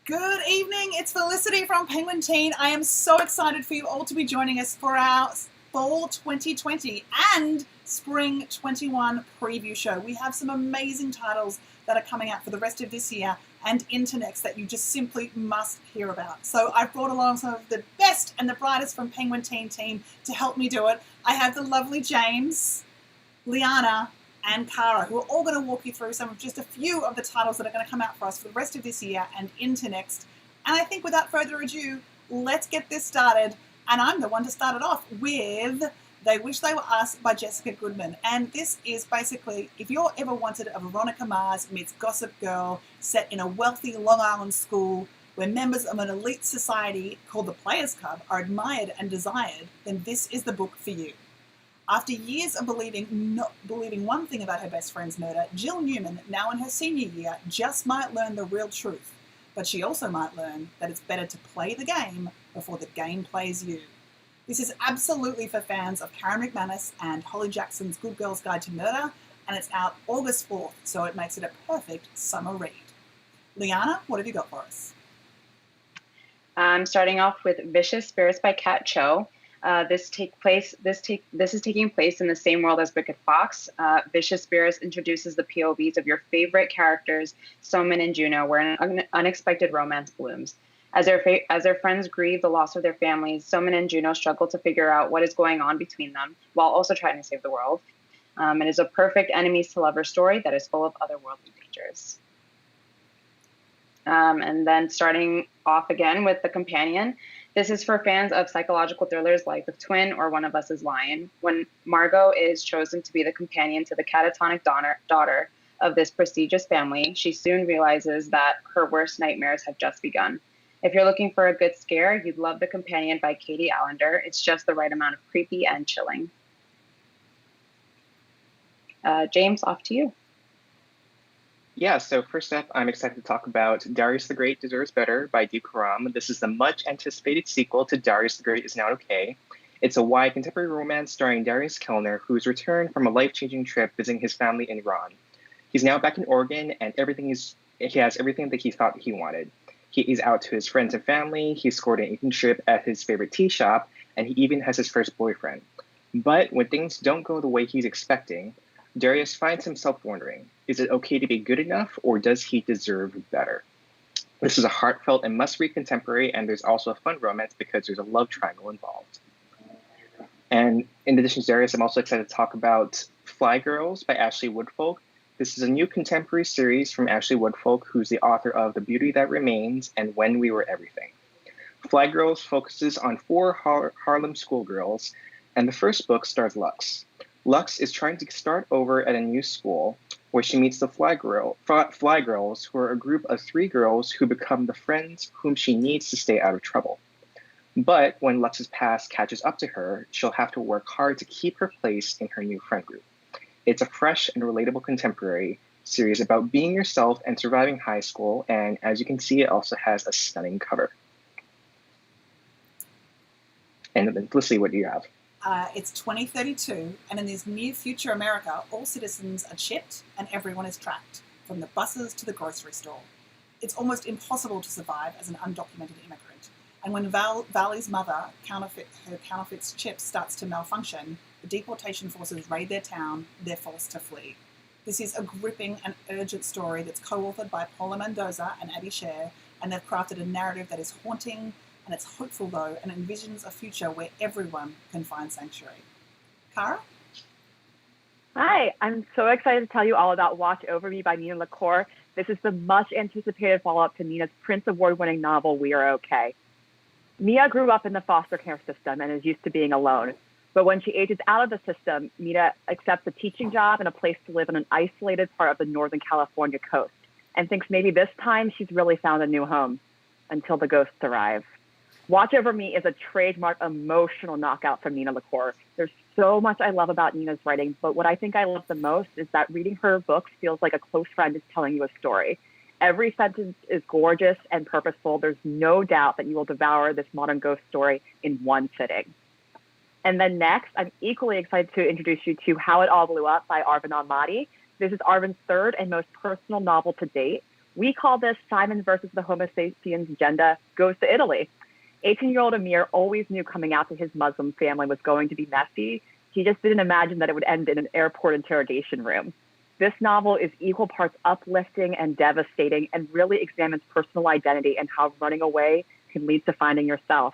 Good evening. It's Felicity from Penguin Teen. I am so excited for you all to be joining us for our Fall 2020 and Spring 21 preview show. We have some amazing titles that are coming out for the rest of this year and into next that you just simply must hear about. So I've brought along some of the best and the brightest from Penguin Teen team to help me do it. I have the lovely James, Liana, and Cara, who are all going to walk you through some of just a few of the titles that are going to come out for us for the rest of this year and into next. And I think without further ado, let's get this started. And I'm the one to start it off with They Wish They Were Us by Jessica Goodman. And this is basically, if you're ever wanted a Veronica Mars meets Gossip Girl set in a wealthy Long Island school where members of an elite society called the Players Club are admired and desired, then this is the book for you. After years of not believing one thing about her best friend's murder, Jill Newman, now in her senior year, just might learn the real truth. But she also might learn that it's better to play the game before the game plays you. This is absolutely for fans of Karen McManus and Holly Jackson's Good Girl's Guide to Murder, and it's out August 4th, so it makes it a perfect summer read. Liana, what have you got for us? I'm starting off with Vicious Spirits by Kat Cho. This is taking place in the same world as Wicked Fox. Vicious Spirits introduces the POVs of your favorite characters, Somin and Juno, where an unexpected romance blooms. As their friends grieve the loss of their families, Somin and Juno struggle to figure out what is going on between them, while also trying to save the world. It is a perfect enemies to lovers story that is full of otherworldly dangers. And then starting off again with The Companion. This is for fans of psychological thrillers like The Twin or One of Us is Lying. When Margot is chosen to be the companion to the catatonic daughter of this prestigious family, she soon realizes that her worst nightmares have just begun. If you're looking for a good scare, you'd love The Companion by Katie Allender. It's just the right amount of creepy and chilling. James, off to you. Yeah, so first up, I'm excited to talk about Darius the Great Deserves Better by Deep Karam. This is the much-anticipated sequel to Darius the Great Is Not Okay. It's a YA contemporary romance starring Darius Kellner, who's returned from a life-changing trip visiting his family in Iran. He's now back in Oregon, and he has everything that he thought he wanted. He's out to his friends and family, he scored an internship at his favorite tea shop, and he even has his first boyfriend. But when things don't go the way he's expecting, Darius finds himself wondering, is it okay to be good enough, or does he deserve better? This is a heartfelt and must-read contemporary, and there's also a fun romance because there's a love triangle involved. And in addition to Darius, I'm also excited to talk about Fly Girls by Ashley Woodfolk. This is a new contemporary series from Ashley Woodfolk, who's the author of The Beauty That Remains and When We Were Everything. Fly Girls focuses on four Harlem schoolgirls, and the first book stars Lux. Lux is trying to start over at a new school where she meets the Fly Girls, who are a group of three girls who become the friends whom she needs to stay out of trouble. But when Lux's past catches up to her, she'll have to work hard to keep her place in her new friend group. It's a fresh and relatable contemporary series about being yourself and surviving high school, and as you can see, it also has a stunning cover. And then, let's see, what do you have? It's 2032, and in this near future America, all citizens are chipped and everyone is tracked, from the buses to the grocery store. It's almost impossible to survive as an undocumented immigrant. And when Valley's mother, her counterfeit's chip starts to malfunction, the deportation forces raid their town, they're forced to flee. This is a gripping and urgent story that's co-authored by Paula Mendoza and Abby Sher, and they've crafted a narrative that is haunting, and it's hopeful, though, and envisions a future where everyone can find sanctuary. Cara? Hi, I'm so excited to tell you all about Watch Over Me by Nina LaCour. This is the much-anticipated follow-up to Nina's Prince Award-winning novel, We Are Okay. Mia grew up in the foster care system and is used to being alone. But when she ages out of the system, Mia accepts a teaching job and a place to live in an isolated part of the Northern California coast and thinks maybe this time she's really found a new home until the ghosts arrive. Watch Over Me is a trademark emotional knockout from Nina LaCour. There's so much I love about Nina's writing, but what I think I love the most is that reading her books feels like a close friend is telling you a story. Every sentence is gorgeous and purposeful. There's no doubt that you will devour this modern ghost story in one sitting. And then next, I'm equally excited to introduce you to How It All Blew Up by Arvin Ahmadi. This is Arvin's third and most personal novel to date. We call this Simon versus the Homo sapiens agenda goes to Italy. 18-year-old Amir always knew coming out to his Muslim family was going to be messy. He just didn't imagine that it would end in an airport interrogation room. This novel is equal parts uplifting and devastating and really examines personal identity and how running away can lead to finding yourself.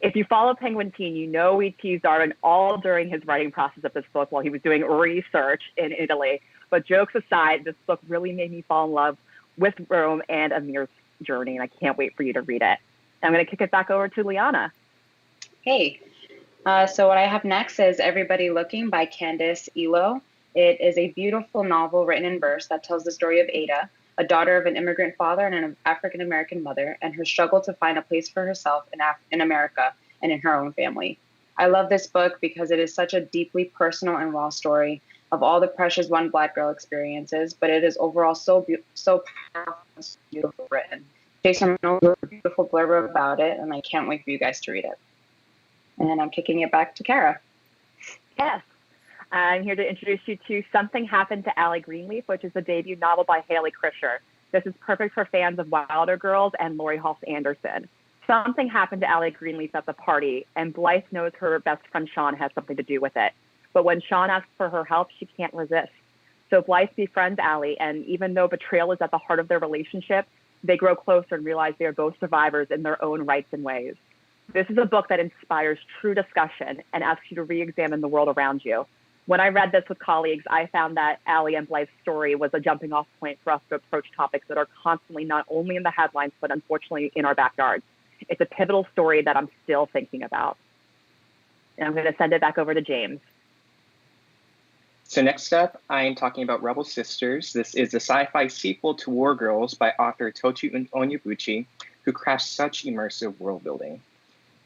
If you follow Penguin Teen, you know we teased Darwin all during his writing process of this book while he was doing research in Italy. But jokes aside, this book really made me fall in love with Rome and Amir's journey, and I can't wait for you to read it. I'm going to kick it back over to Liana. Hey, so what I have next is Everybody Looking by Candice Elo. It is a beautiful novel written in verse that tells the story of Ada, a daughter of an immigrant father and an African-American mother, and her struggle to find a place for herself in America and in her own family. I love this book because it is such a deeply personal and raw story of all the pressures one Black girl experiences, but it is overall so powerful and so beautiful written. Jason Reynolds wrote a beautiful blurb about it, and I can't wait for you guys to read it. And I'm kicking it back to Kara. Yes. I'm here to introduce you to Something Happened to Allie Greenleaf, which is the debut novel by Haley Krischer. This is perfect for fans of Wilder Girls and Laurie Halse Anderson. Something happened to Allie Greenleaf at the party, and Blythe knows her best friend Sean has something to do with it. But when Sean asks for her help, she can't resist. So Blythe befriends Allie, and even though betrayal is at the heart of their relationship, they grow closer and realize they are both survivors in their own rights and ways. This is a book that inspires true discussion and asks you to re-examine the world around you. When I read this with colleagues, I found that Allie and Blythe's story was a jumping off point for us to approach topics that are constantly not only in the headlines, but unfortunately in our backyards. It's a pivotal story that I'm still thinking about. And I'm going to send it back over to James. So next up, I am talking about Rebel Sisters. This is a sci-fi sequel to War Girls by author Tochi Onyebuchi, who crafts such immersive world building.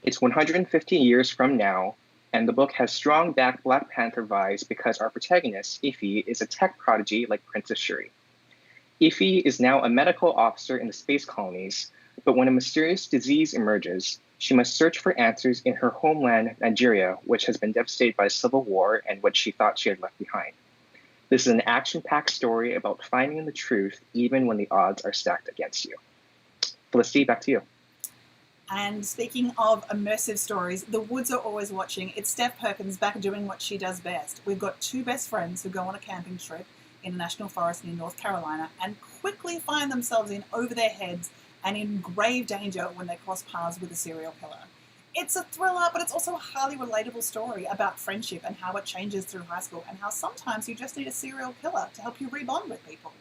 It's 150 years from now, and the book has strong Black Panther vibes because our protagonist, Ify, is a tech prodigy like Princess Shuri. Ify is now a medical officer in the space colonies, but when a mysterious disease emerges, she must search for answers in her homeland, Nigeria, which has been devastated by civil war and what she thought she had left behind. This is an action-packed story about finding the truth even when the odds are stacked against you. Felicity, back to you. And speaking of immersive stories, the woods are always watching. It's Steph Perkins back doing what she does best. We've got two best friends who go on a camping trip in a national forest near North Carolina and quickly find themselves in over their heads and in grave danger when they cross paths with a serial killer. It's a thriller, but it's also a highly relatable story about friendship and how it changes through high school and how sometimes you just need a serial killer to help you rebond with people.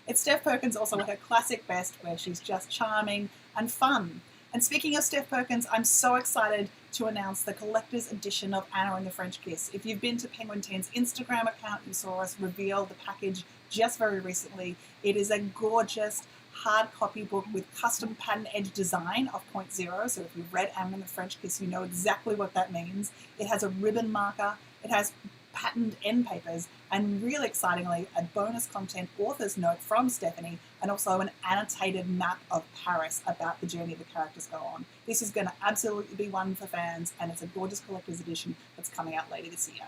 It's Steph Perkins also at her classic best, where she's just charming and fun. And speaking of Steph Perkins, I'm so excited to announce the collector's edition of Anna and the French Kiss. If you've been to Penguin Teen's Instagram account, you saw us reveal the package just very recently. It is a gorgeous hard copy book with custom pattern edge design of Point Zero. So if you've read Anna and the French Kiss, you know exactly what that means. It has a ribbon marker. It has patterned end papers, and really excitingly, a bonus content author's note from Stephanie, and also an annotated map of Paris about the journey the characters go on. This is going to absolutely be one for fans, and it's a gorgeous collector's edition that's coming out later this year.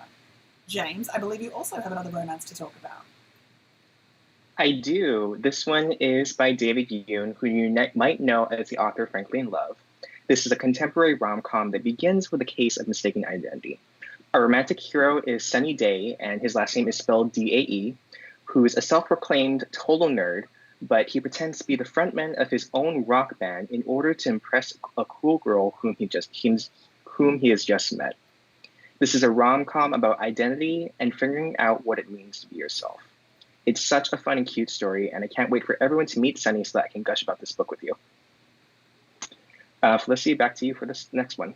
James, I believe you also have another romance to talk about. I do. This one is by David Yoon, who you might know as the author of Frankly in Love. This is a contemporary rom-com that begins with a case of mistaken identity. Our romantic hero is Sunny Day, and his last name is spelled D-A-E, who is a self-proclaimed total nerd, but he pretends to be the frontman of his own rock band in order to impress a cool girl whom he has just met. This is a rom-com about identity and figuring out what it means to be yourself. It's such a fun and cute story, and I can't wait for everyone to meet Sunny so that I can gush about this book with you. Felicity, back to you for this next one.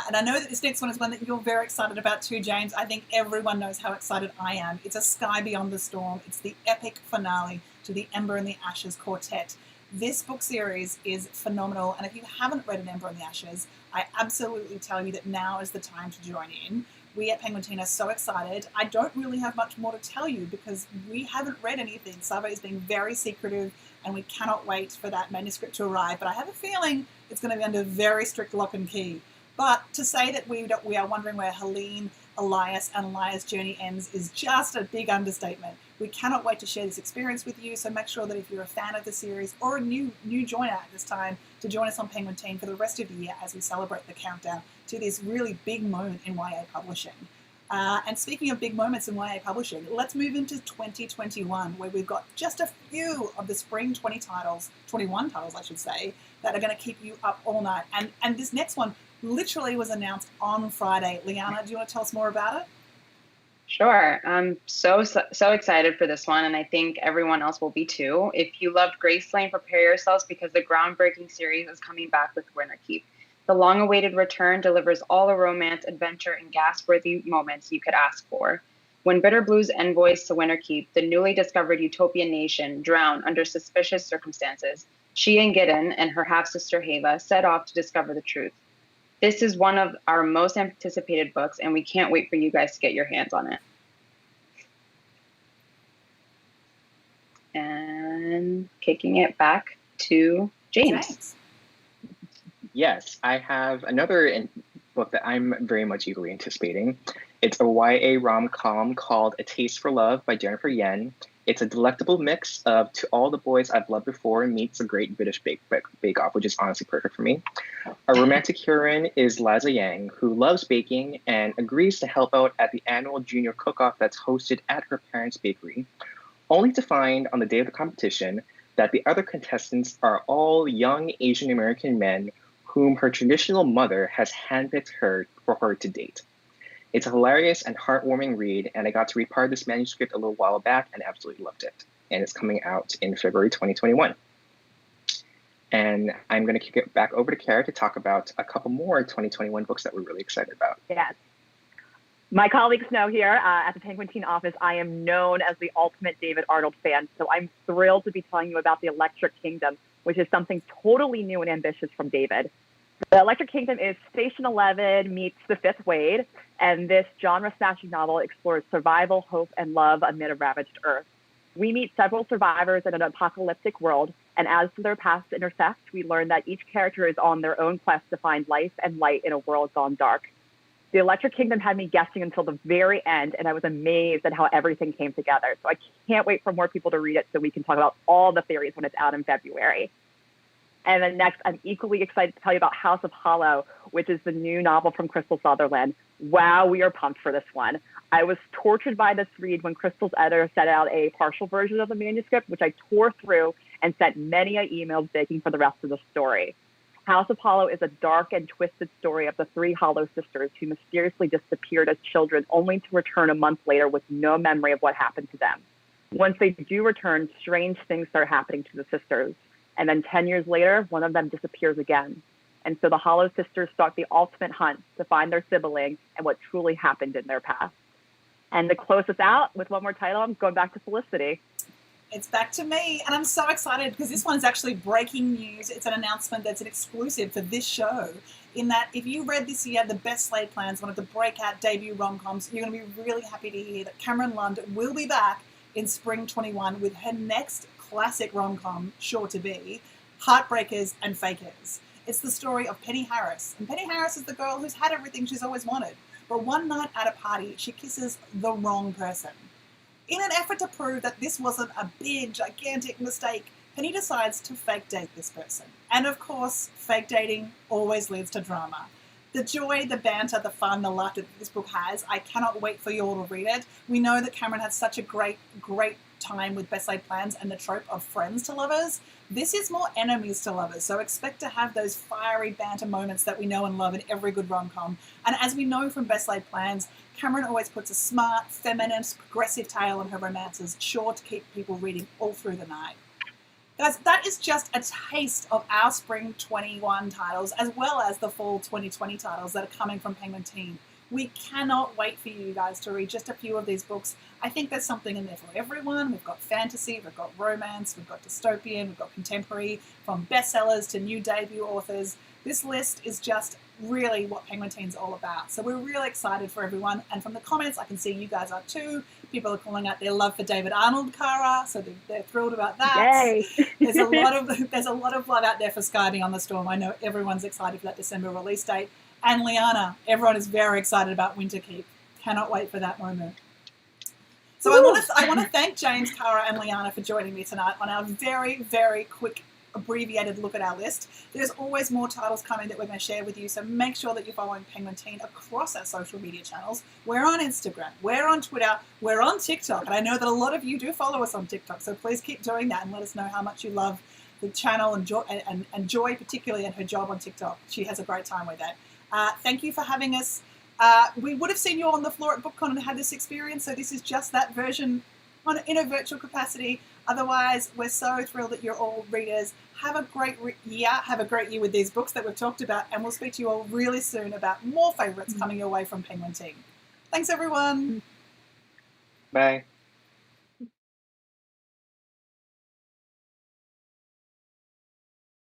And I know that this next one is one that you're very excited about too, James. I think everyone knows how excited I am. It's A Sky Beyond the Storm. It's the epic finale to the Ember and the Ashes quartet. This book series is phenomenal, and if you haven't read An Ember and the Ashes, I absolutely tell you that now is the time to join in. We at Penguin Teen are so excited. I don't really have much more to tell you because we haven't read anything. Sava is being very secretive, and we cannot wait for that manuscript to arrive. But I have a feeling it's going to be under very strict lock and key. But to say that we are wondering where Helene Elias and Elias' journey ends is just a big understatement. We cannot wait to share this experience with you, so make sure that if you're a fan of the series or a new joiner at this time, to join us on Penguin Teen for the rest of the year as we celebrate the countdown to this really big moment in YA publishing. And speaking of big moments in YA publishing, let's move into 2021, where we've got just a few of the spring 21 titles, I should say, that are going to keep you up all night. And this next one literally was announced on Friday. Liana, do you want to tell us more about it? Sure. I'm so excited for this one, and I think everyone else will be too. If you loved Graceland, prepare yourselves because the groundbreaking series is coming back with Winterkeep. The long-awaited return delivers all the romance, adventure, and gasp-worthy moments you could ask for. When Bitter Blue's envoys to Winterkeep, the newly discovered utopian nation, drown under suspicious circumstances, she and Gideon and her half-sister Hela set off to discover the truth. This is one of our most anticipated books, and we can't wait for you guys to get your hands on it. And kicking it back to James. Yes, I have another book that I'm very much eagerly anticipating. It's a YA rom-com called A Taste for Love by Jennifer Yen. It's a delectable mix of To All the Boys I've Loved Before meets a Great British Bake Off, which is honestly perfect for me. Our romantic heroine is Liza Yang, who loves baking and agrees to help out at the annual junior cook-off that's hosted at her parents' bakery, only to find on the day of the competition that the other contestants are all young Asian American men whom her traditional mother has handpicked for her to date. It's a hilarious and heartwarming read, and I got to read part of this manuscript a little while back and absolutely loved it. And it's coming out in February 2021. And I'm going to kick it back over to Kara to talk about a couple more 2021 books that we're really excited about. Yes. My colleagues know here at the Penguin Teen office, I am known as the ultimate David Arnold fan, so I'm thrilled to be telling you about The Electric Kingdom, which is something totally new and ambitious from David. The Electric Kingdom is Station 11 meets The Fifth Wade, and this genre-smashing novel explores survival, hope, and love amid a ravaged Earth. We meet several survivors in an apocalyptic world, and as their paths intersect, we learn that each character is on their own quest to find life and light in a world gone dark. The Electric Kingdom had me guessing until the very end, and I was amazed at how everything came together. So I can't wait for more people to read it so we can talk about all the theories when it's out in February. And then next, I'm equally excited to tell you about House of Hollow, which is the new novel from Crystal Sutherland. Wow, we are pumped for this one. I was tortured by this read when Crystal's editor set out a partial version of the manuscript, which I tore through and sent many emails begging for the rest of the story. House of Hollow is a dark and twisted story of the three Hollow sisters who mysteriously disappeared as children, only to return a month later with no memory of what happened to them. Once they do return, strange things start happening to the sisters. And then 10 years later, one of them disappears again. And so the Hollow sisters start the ultimate hunt to find their sibling and what truly happened in their past. And to close us out with one more title, I'm going back to Felicity. It's back to me, and I'm so excited because this one's actually breaking news. It's an announcement that's an exclusive for this show, in that if you read this year the Best Laid Plans, one of the breakout debut rom-coms, you're going to be really happy to hear that Cameron Lund will be back in spring 21 with her next classic rom-com, sure to be, Heartbreakers and Fakers. It's the story of Penny Harris, and Penny Harris is the girl who's had everything she's always wanted, but one night at a party, she kisses the wrong person. In an effort to prove that this wasn't a big, gigantic mistake, Penny decides to fake date this person. And of course, fake dating always leads to drama. The joy, the banter, the fun, the laughter that this book has, I cannot wait for you all to read it. We know that Cameron had such a great time with Best Laid Plans and the trope of friends to lovers. This is more enemies to lovers, so expect to have those fiery banter moments that we know and love in every good rom-com. And as we know from Best Laid Plans, Cameron always puts a smart, feminist, progressive tale on her romances, sure to keep people reading all through the night. Guys, that is just a taste of our spring 21 titles, as well as the fall 2020 titles that are coming from Penguin Teen. We cannot wait for you guys to read just a few of these books. I think there's something in there for everyone. We've got fantasy, we've got romance, we've got dystopian, we've got contemporary, from bestsellers to new debut authors. This list is just really what Penguin Teen's all about. So we're really excited for everyone. And from the comments, I can see you guys are too. People are calling out their love for David Arnold, Kara, so they're thrilled about that. Yay! There's a lot of love out there for Sky Beyond the Storm. I know everyone's excited for that December release date. And Liana, everyone is very excited about Winterkeep. Cannot wait for that moment. So I want to thank James, Cara, and Liana for joining me tonight on our very, very quick abbreviated look at our list. There's always more titles coming that we're going to share with you, so make sure that you're following Penguin Teen across our social media channels. We're on Instagram, we're on Twitter, we're on TikTok, and I know that a lot of you do follow us on TikTok, so please keep doing that and let us know how much you love the channel and Joy particularly and her job on TikTok. She has a great time with that. Thank you for having us. We would have seen you on the floor at BookCon and had this experience, so this is just that version in a virtual capacity. Otherwise, we're so thrilled that you're all readers. Have a great year. Have a great year with these books that we've talked about, and we'll speak to you all really soon about more favourites coming your way from Penguin Teen. Thanks, everyone. Bye.